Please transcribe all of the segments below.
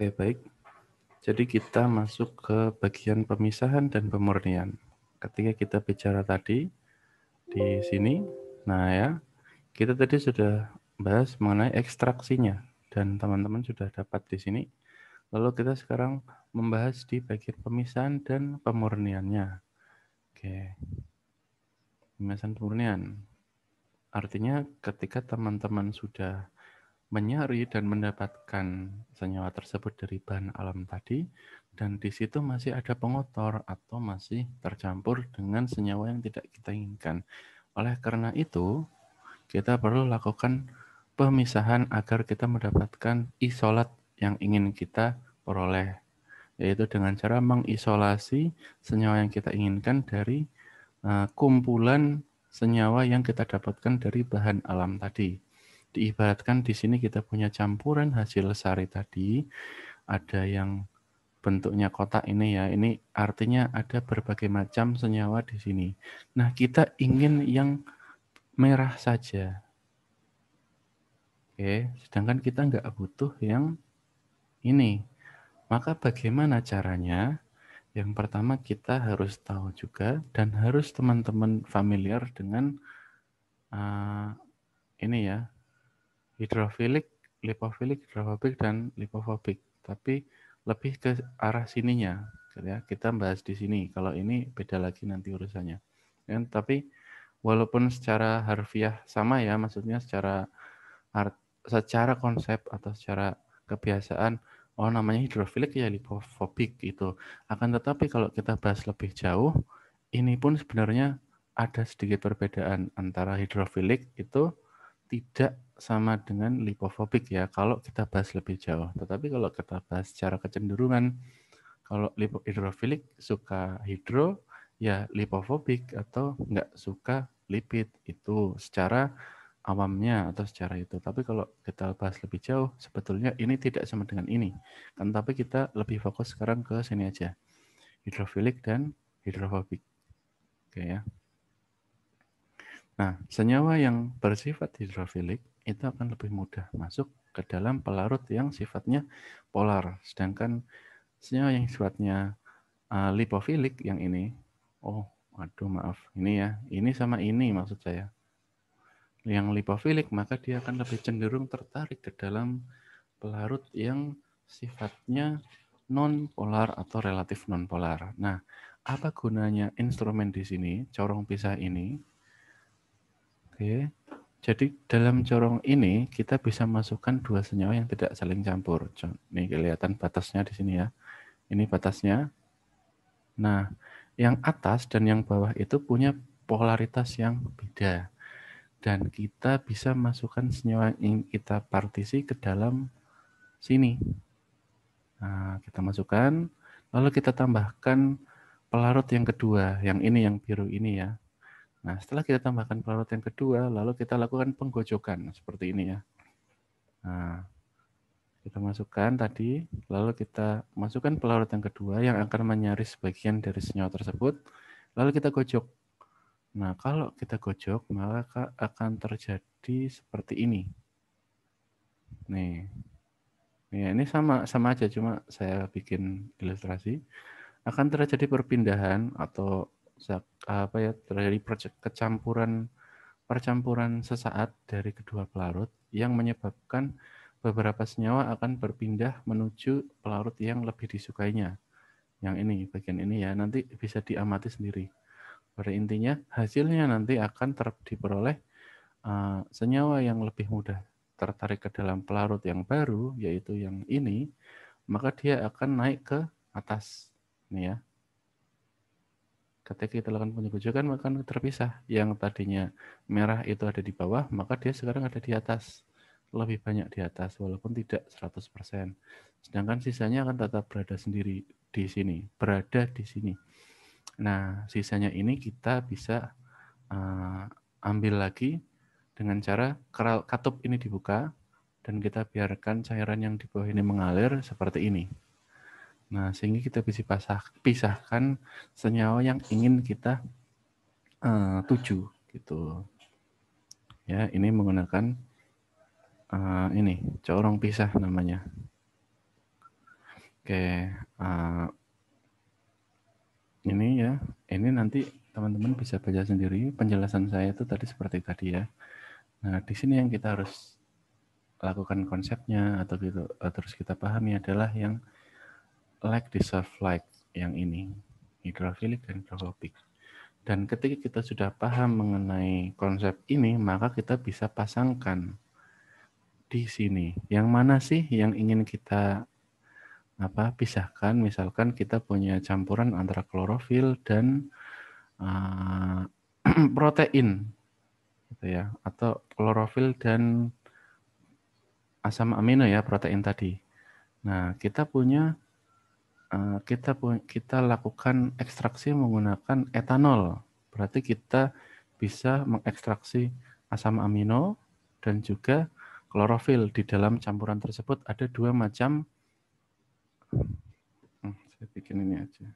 Oke, baik. Jadi kita masuk ke bagian pemisahan dan pemurnian. Ketika kita bicara tadi di sini, nah ya, kita tadi sudah bahas mengenai ekstraksinya dan teman-teman sudah dapat di sini. Lalu kita sekarang membahas di bagian pemisahan dan pemurniannya. Oke, pemisahan pemurnian. Artinya ketika teman-teman sudah menyari dan mendapatkan senyawa tersebut dari bahan alam tadi, dan di situ masih ada pengotor atau masih tercampur dengan senyawa yang tidak kita inginkan. Oleh karena itu, kita perlu lakukan pemisahan agar kita mendapatkan isolat yang ingin kita peroleh, yaitu dengan cara mengisolasi senyawa yang kita inginkan dari kumpulan senyawa yang kita dapatkan dari bahan alam tadi. Diibaratkan di sini kita punya campuran hasil sari tadi, ada yang bentuknya kotak ini ya, ini artinya ada berbagai macam senyawa di sini. Nah, kita ingin yang merah saja. Oke, sedangkan kita nggak butuh yang ini. Maka bagaimana caranya? Yang pertama kita harus tahu juga dan harus teman-teman familiar dengan ini ya, hidrofilik, lipofilik, hidrofobik, dan lipofobik. Tapi lebih ke arah sininya. Ya, kita bahas di sini. Kalau ini beda lagi nanti urusannya. Dan, tapi walaupun secara harfiah sama ya, maksudnya secara konsep atau secara kebiasaan, oh namanya hidrofilik ya lipofobik itu. Akan tetapi kalau kita bahas lebih jauh, ini pun sebenarnya ada sedikit perbedaan antara hidrofilik itu tidak sama dengan lipofobik ya kalau kita bahas lebih jauh. Tetapi kalau kita bahas secara kecenderungan, kalau hidrofilik suka hidro, ya lipofobik atau nggak suka lipid. Itu secara awamnya atau secara itu. Tapi kalau kita bahas lebih jauh, sebetulnya ini tidak sama dengan ini. Kan tapi kita lebih fokus sekarang ke sini aja. Hidrofilik dan hidrofobik. Oke ya. Nah, senyawa yang bersifat hidrofilik itu akan lebih mudah masuk ke dalam pelarut yang sifatnya polar. Sedangkan senyawa yang sifatnya lipofilik yang ini, oh aduh maaf, ini ya, ini sama ini maksud saya. Yang lipofilik maka dia akan lebih cenderung tertarik ke dalam pelarut yang sifatnya non-polar atau relatif non-polar. Nah, apa gunanya instrumen di sini, corong pisah ini? Oke, jadi dalam corong ini kita bisa masukkan dua senyawa yang tidak saling campur. Nih kelihatan batasnya di sini ya. Ini batasnya. Nah, yang atas dan yang bawah itu punya polaritas yang beda. Dan kita bisa masukkan senyawa yang kita partisi ke dalam sini. Nah, kita masukkan, lalu kita tambahkan pelarut yang kedua, yang ini, yang biru ini ya. Nah, setelah kita tambahkan pelarut yang kedua, lalu kita lakukan penggojokan seperti ini ya. Nah, kita masukkan tadi, lalu kita masukkan pelarut yang kedua yang akan menyaris bagian dari senyawa tersebut, lalu kita gojok. Nah, kalau kita gojok, maka akan terjadi seperti ini. Nih, ini sama aja, cuma saya bikin ilustrasi. Akan terjadi perpindahan atau apa ya, terjadi percampuran sesaat dari kedua pelarut yang menyebabkan beberapa senyawa akan berpindah menuju pelarut yang lebih disukainya. Yang ini, bagian ini ya, nanti bisa diamati sendiri. Pada intinya, hasilnya nanti akan diperoleh senyawa yang lebih mudah tertarik ke dalam pelarut yang baru, yaitu yang ini, maka dia akan naik ke atas. Ini ya. Ketika kita lakukan pengojokan maka terpisah. Yang tadinya merah itu ada di bawah, maka dia sekarang ada di atas. Lebih banyak di atas, walaupun tidak 100%. Sedangkan sisanya akan tetap berada sendiri di sini, berada di sini. Nah, sisanya ini kita bisa ambil lagi dengan cara katup ini dibuka, dan kita biarkan cairan yang di bawah ini mengalir seperti ini. Nah, sehingga kita bisa pisahkan senyawa yang ingin kita tuju gitu. Ya, ini menggunakan ini corong pisah namanya. Oke, ini ya, ini nanti teman-teman bisa baca sendiri. Penjelasan saya itu tadi seperti tadi ya. Nah, di sini yang kita harus lakukan konsepnya atau gitu, terus kita pahami adalah yang like, deserve, like, yang ini, hidrofilik dan hidrofobik. Dan ketika kita sudah paham mengenai konsep ini, maka kita bisa pasangkan di sini. Yang mana sih yang ingin kita pisahkan? Misalkan kita punya campuran antara klorofil dan protein, gitu ya, atau klorofil dan asam amino ya, protein tadi. Nah, kita lakukan ekstraksi menggunakan etanol. Berarti kita bisa mengekstraksi asam amino dan juga klorofil. Di dalam campuran tersebut ada dua macam. Saya bikin ini aja.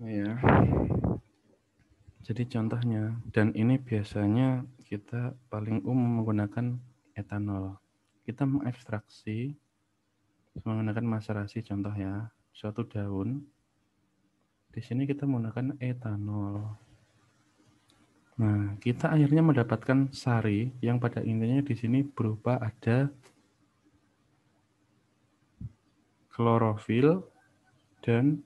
Ya. Jadi contohnya, dan ini biasanya kita paling umum menggunakan etanol. Kita mengekstraksi menggunakan maserasi, contoh ya, suatu daun. Di sini kita menggunakan etanol. Nah, kita akhirnya mendapatkan sari yang pada intinya di sini berupa ada klorofil dan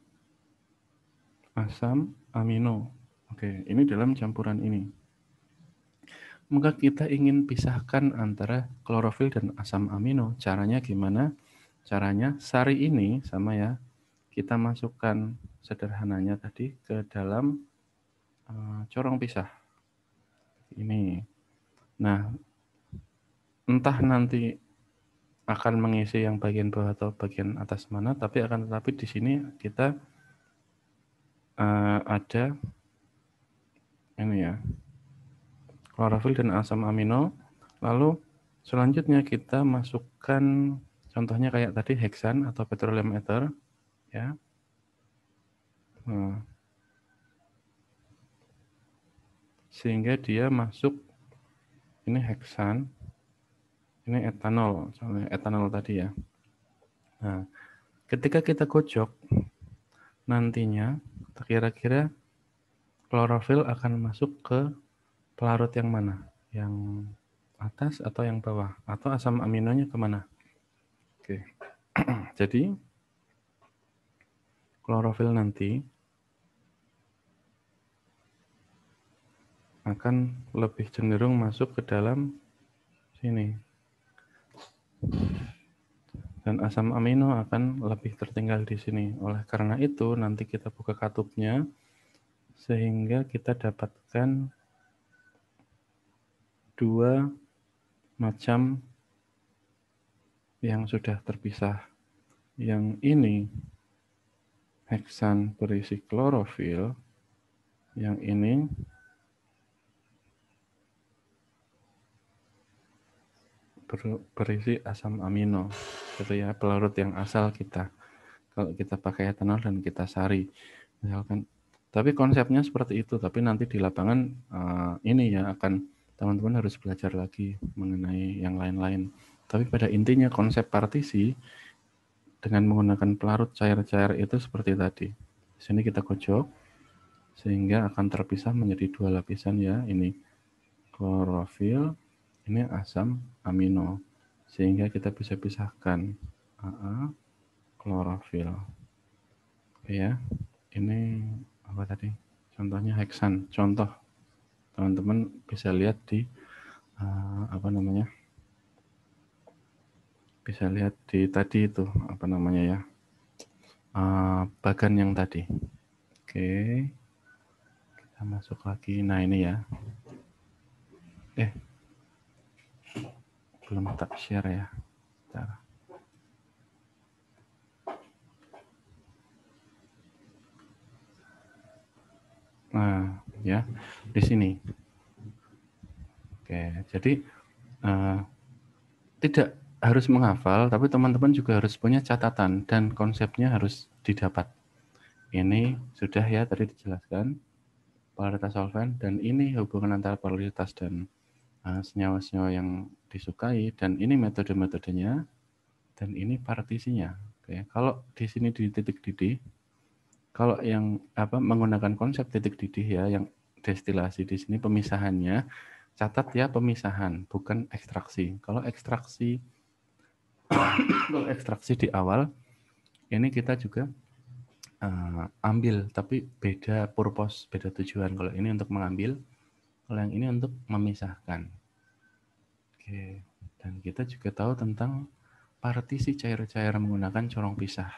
asam amino. Oke, ini dalam campuran ini. Maka kita ingin pisahkan antara klorofil dan asam amino. Caranya gimana? Caranya sari ini sama ya, kita masukkan sederhananya tadi ke dalam corong pisah. Ini. Nah, entah nanti akan mengisi yang bagian bawah atau bagian atas mana, tapi akan tetapi di sini kita ada ini ya, klorofil dan asam amino. Lalu selanjutnya kita masukkan contohnya kayak tadi heksan atau petroleum ether ya. Nah, sehingga dia masuk ini heksan, ini etanol, etanol tadi ya. Nah, ketika kita kocok nantinya kira-kira klorofil akan masuk ke pelarut yang mana? Yang atas atau yang bawah? Atau asam aminonya kemana? Oke, jadi klorofil nanti akan lebih cenderung masuk ke dalam sini. Dan asam amino akan lebih tertinggal di sini. Oleh karena itu, nanti kita buka katupnya, sehingga kita dapatkan dua macam yang sudah terpisah. Yang ini heksan berisi klorofil, yang ini berisi asam amino, gitu ya, pelarut yang asal kita. Kalau kita pakai etanol dan kita sari, misalkan. Tapi konsepnya seperti itu. Tapi nanti di lapangan ini ya akan teman-teman harus belajar lagi mengenai yang lain-lain. Tapi pada intinya konsep partisi dengan menggunakan pelarut cair-cair itu seperti tadi. Di sini kita kocok sehingga akan terpisah menjadi dua lapisan ya. Ini klorofil, ini asam amino. Sehingga kita bisa pisahkan klorofil. Ya, ini apa tadi? Contohnya heksan. Contoh teman-teman bisa lihat di apa namanya? Bisa lihat di tadi itu apa namanya ya? Bagan yang tadi. Oke. Kita masuk lagi. Nah, ini ya. Belum tak share ya. Bentar. Nah, ya, di sini. Oke, jadi tidak harus menghafal, tapi teman-teman juga harus punya catatan dan konsepnya harus didapat. Ini sudah ya tadi dijelaskan polaritas solvent, dan ini hubungan antara polaritas dan senyawa-senyawa yang disukai, dan ini metode-metodenya, dan ini partisinya. Oke, kalau di sini di titik didih, kalau yang menggunakan konsep titik didih ya, yang destilasi di sini pemisahannya, catat ya pemisahan, bukan ekstraksi. Kalau ekstraksi di awal, ini kita juga ambil, tapi beda purpose, beda tujuan. Kalau ini untuk mengambil, kalau yang ini untuk memisahkan. Oke, dan kita juga tahu tentang partisi cair-cair menggunakan corong pisah.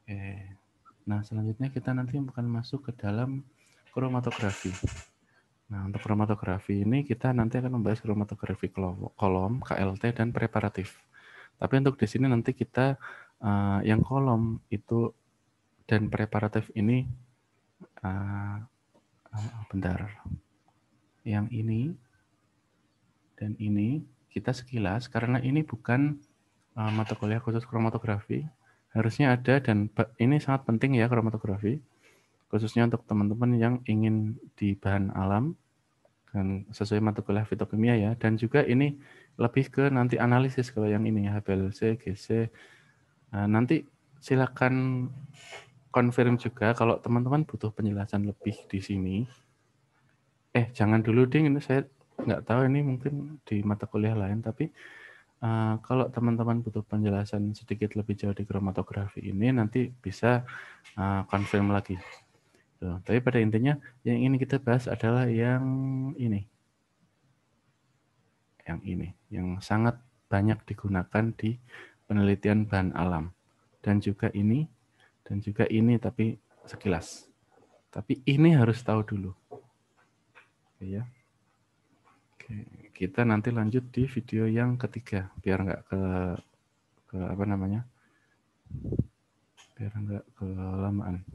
Oke, nah selanjutnya kita nanti akan masuk ke dalam kromatografi. Nah, untuk kromatografi ini kita nanti akan membahas kromatografi kolom, KLT, dan preparatif. Tapi untuk di sini nanti kita yang kolom itu dan preparatif ini bentar. Yang ini dan ini kita sekilas karena ini bukan mata kuliah khusus kromatografi. Harusnya ada, dan ini sangat penting ya kromatografi, khususnya untuk teman-teman yang ingin di bahan alam dan sesuai mata kuliah fitokimia ya. Dan juga ini lebih ke nanti analisis kalau yang ini HPLC, GC. Nanti silakan confirm juga kalau teman-teman butuh penjelasan lebih di sini. Jangan dulu ding, ini saya nggak tahu, ini mungkin di mata kuliah lain, tapi kalau teman-teman butuh penjelasan sedikit lebih jauh di kromatografi ini, nanti bisa confirm lagi. Tuh, tapi pada intinya yang ini kita bahas adalah yang ini. Yang ini, yang sangat banyak digunakan di penelitian bahan alam. Dan juga ini, tapi sekilas. Tapi ini harus tahu dulu. Oke ya. Oke, kita nanti lanjut di video yang ketiga, biar nggak ke apa namanya, biar nggak kelamaan.